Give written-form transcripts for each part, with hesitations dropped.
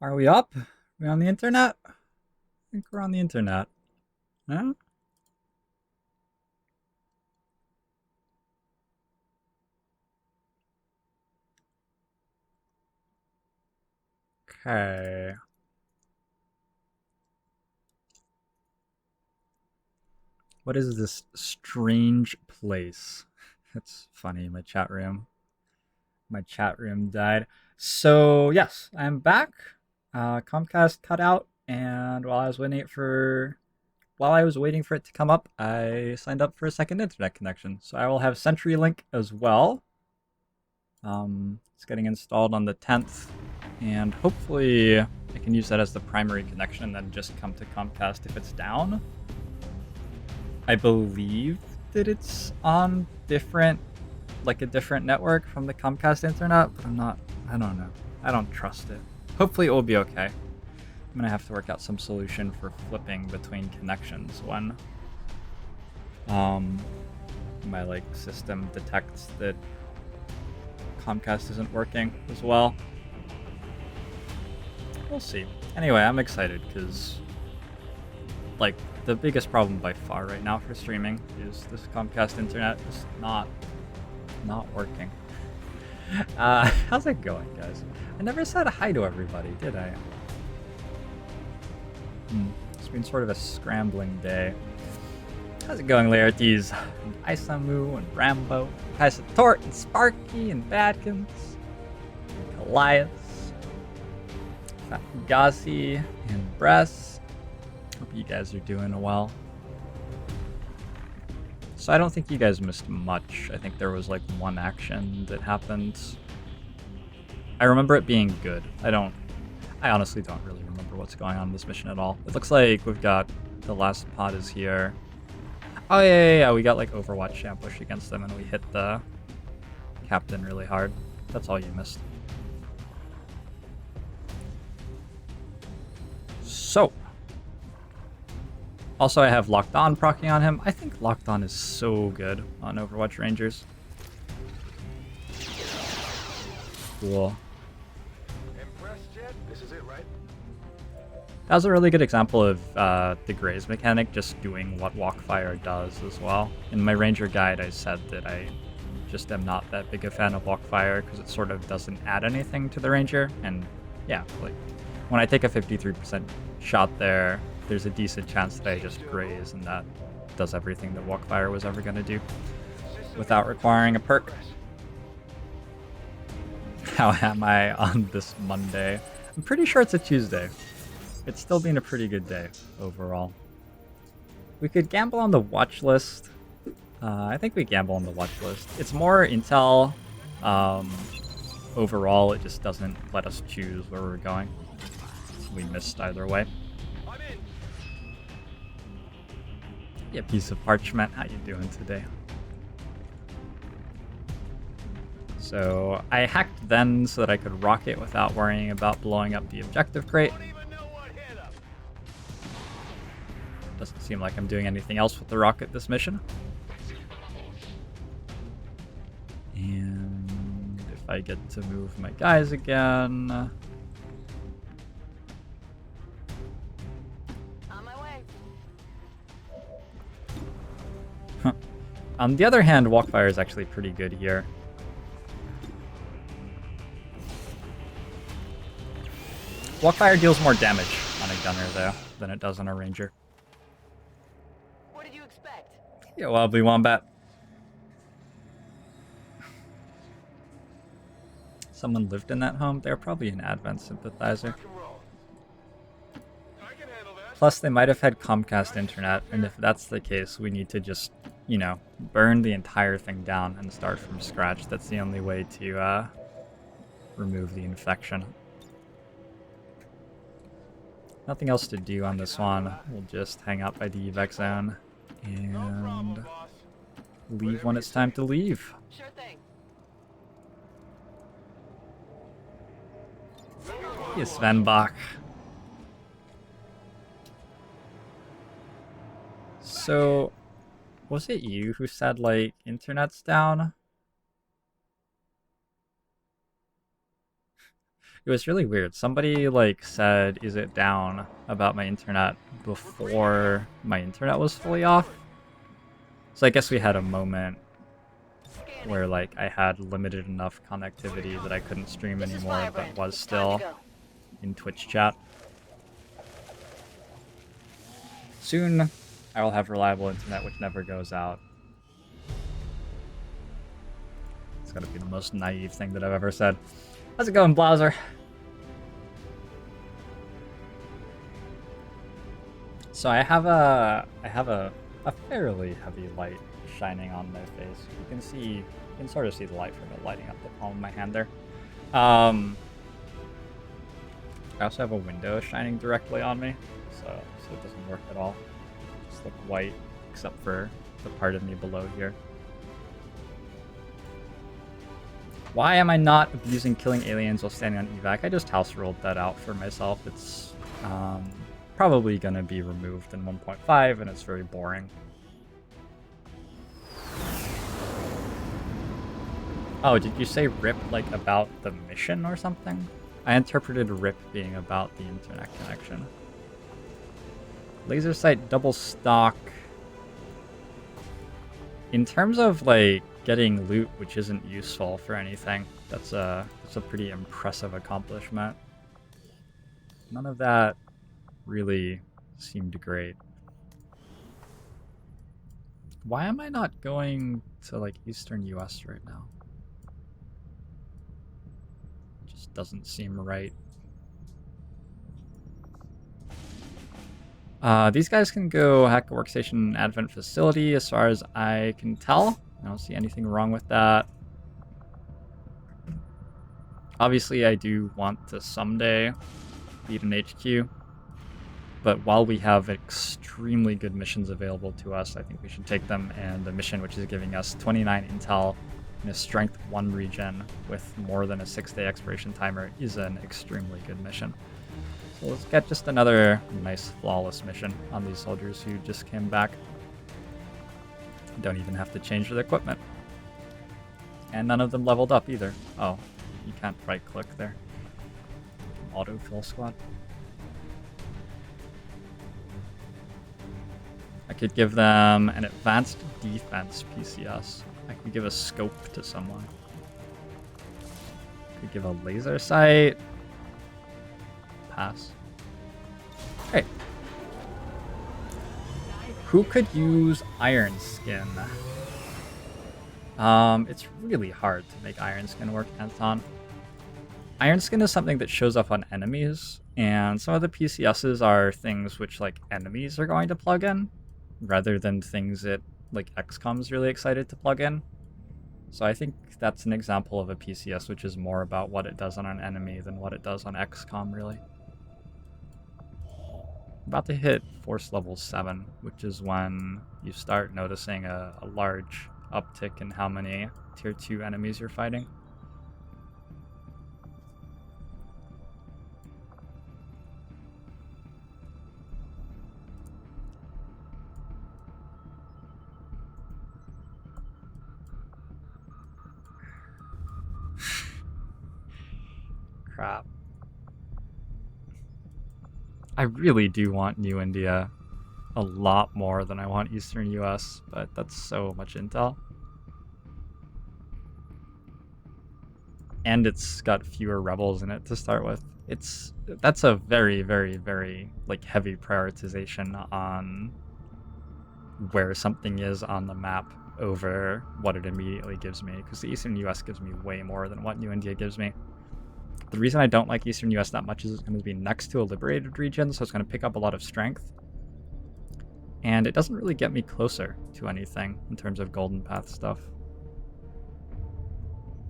Are we up? Are we on the internet? I think we're on the internet. No? Okay. What is this strange place? That's funny, my chat room. My chat room died. So, yes, I'm back. Comcast cut out, and while I was waiting for it to come up, I signed up for a second internet connection. So I will have CenturyLink as well. It's getting installed on the 10th, and hopefully I can use that as the primary connection and then just come to Comcast if it's down. I believe that it's on a different network from the Comcast internet, but I don't know. I don't trust it. Hopefully it will be okay. I'm gonna have to work out some solution for flipping between connections when my system detects that Comcast isn't working as well. We'll see. Anyway, I'm excited because the biggest problem by far right now for streaming is this Comcast internet is not working. How's it going, guys? I never said hi to everybody, did I? It's been sort of a scrambling day. How's it going, Laertes? And Isamu and Rambo, Kaisa Tort and Sparky and Badkins, and Elias, Gazi and Bress. Hope you guys are doing well. So I don't think you guys missed much. I think there was one action that happened. I remember it being good. I honestly don't really remember what's going on in this mission at all. It looks like we've got the last pod is here. Oh yeah, we got Overwatch ambush against them and we hit the captain really hard. That's all you missed. So, also I have Locked On proccing on him. I think Locked On is so good on Overwatch Rangers. Cool. This is it, right? That was a really good example of the Graze mechanic just doing what Walkfire does as well. In my Ranger guide, I said that I just am not that big a fan of Walkfire because it sort of doesn't add anything to the Ranger. And yeah, when I take a 53% shot there, there's a decent chance that I just graze and that does everything that Walkfire was ever going to do without requiring a perk. How am I on this Monday? I'm pretty sure it's a Tuesday. It's still been a pretty good day overall. We could gamble on the watch list. I think we gamble on the watch list. It's more intel. Overall, it just doesn't let us choose where we're going. We missed either way. Yeah, piece of parchment. How you doing today? So I hacked then so that I could rock it without worrying about blowing up the objective crate. Doesn't seem like I'm doing anything else with the rocket this mission. And if I get to move my guys again... On my way. On the other hand, Walkfire is actually pretty good here. Walkfire deals more damage on a gunner, though, than it does on a ranger. What did you expect? Yeah, Wobbly Wombat. Someone lived in that home? They're probably an Advent sympathizer. Plus, they might have had Comcast internet, and if that's the case, we need to just, burn the entire thing down and start from scratch. That's the only way to remove the infection. Nothing else to do on this one. We'll just hang out by the evac zone and leave when it's time to leave. Sure thing. Yes, Svenbach. So, was it you who said, internet's down? It was really weird. Somebody like said, "Is it down?" about my internet before my internet was fully off. So I guess we had a moment where like I had limited enough connectivity that I couldn't stream anymore, but was still in Twitch chat. Soon, I will have reliable internet which never goes out. It's gotta be the most naive thing that I've ever said. How's it going, Blauser? So I have a fairly heavy light shining on my face. You can sort of see the light from it lighting up the palm of my hand there. I also have a window shining directly on me, so it doesn't work at all. Just look white, except for the part of me below here. Why am I not abusing killing aliens while standing on evac? I just house ruled that out for myself. It's probably going to be removed in 1.5, and it's very boring. Oh, did you say RIP like about the mission or something? I interpreted RIP being about the internet connection. Laser sight double stock. In terms of like getting loot which isn't useful for anything, that's a pretty impressive accomplishment. None of that really seemed great. Why am I not going to like Eastern US right now? Just doesn't seem right. These guys can go hack a workstation advent facility as far as I can tell. I don't see anything wrong with that. Obviously, I do want to someday beat an HQ. But while we have extremely good missions available to us, I think we should take them. And the mission which is giving us 29 intel in a strength 1 region with more than a 6-day expiration timer is an extremely good mission. So let's get just another nice flawless mission on these soldiers who just came back. Don't even have to change their equipment. And none of them leveled up either. Oh, you can't right click there. Autofill squad. I could give them an advanced defense PCS. I could give a scope to someone. I could give a laser sight. Pass. Great. Who could use Iron Skin? It's really hard to make Iron Skin work, Anton. Iron Skin is something that shows up on enemies, and some of the PCSs are things which like enemies are going to plug in, rather than things that like XCOM's really excited to plug in. So I think that's an example of a PCS which is more about what it does on an enemy than what it does on XCOM, really. About to hit force level 7, which is when you start noticing a large uptick in how many tier 2 enemies you're fighting. Crap. I really do want New India a lot more than I want Eastern US, but that's so much intel. And it's got fewer rebels in it to start with. That's a very, very, very like heavy prioritization on where something is on the map over what it immediately gives me, because the Eastern US gives me way more than what New India gives me. The reason I don't like Eastern US that much is it's going to be next to a liberated region, so it's going to pick up a lot of strength. And it doesn't really get me closer to anything in terms of Golden Path stuff.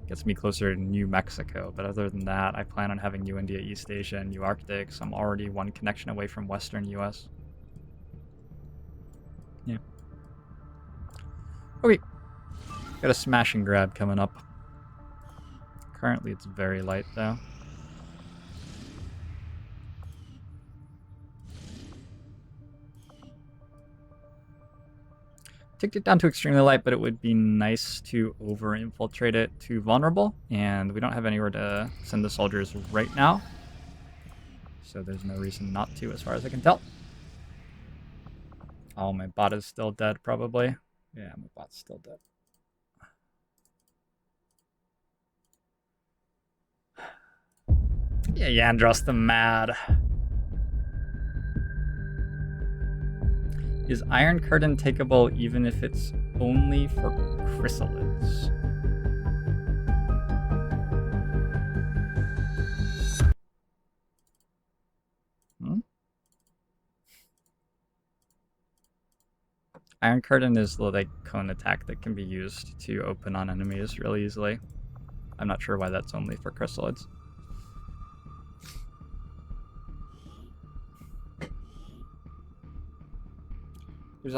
Gets me closer to New Mexico, but other than that, I plan on having New India, East Asia, and New Arctic, so I'm already one connection away from Western US. Yeah. Okay. Got a smash and grab coming up. Currently it's very light though. ticked it down to extremely light, but it would be nice to over-infiltrate it to vulnerable, and we don't have anywhere to send the soldiers right now, so there's no reason not to as far as I can tell. Oh, my bot is still dead, probably. Yeah, my bot's still dead. Yeah, Yandros the Mad. Is Iron Curtain takeable even if it's only for chrysalids? Iron Curtain is the like cone attack that can be used to open on enemies really easily. I'm not sure why that's only for chrysalids.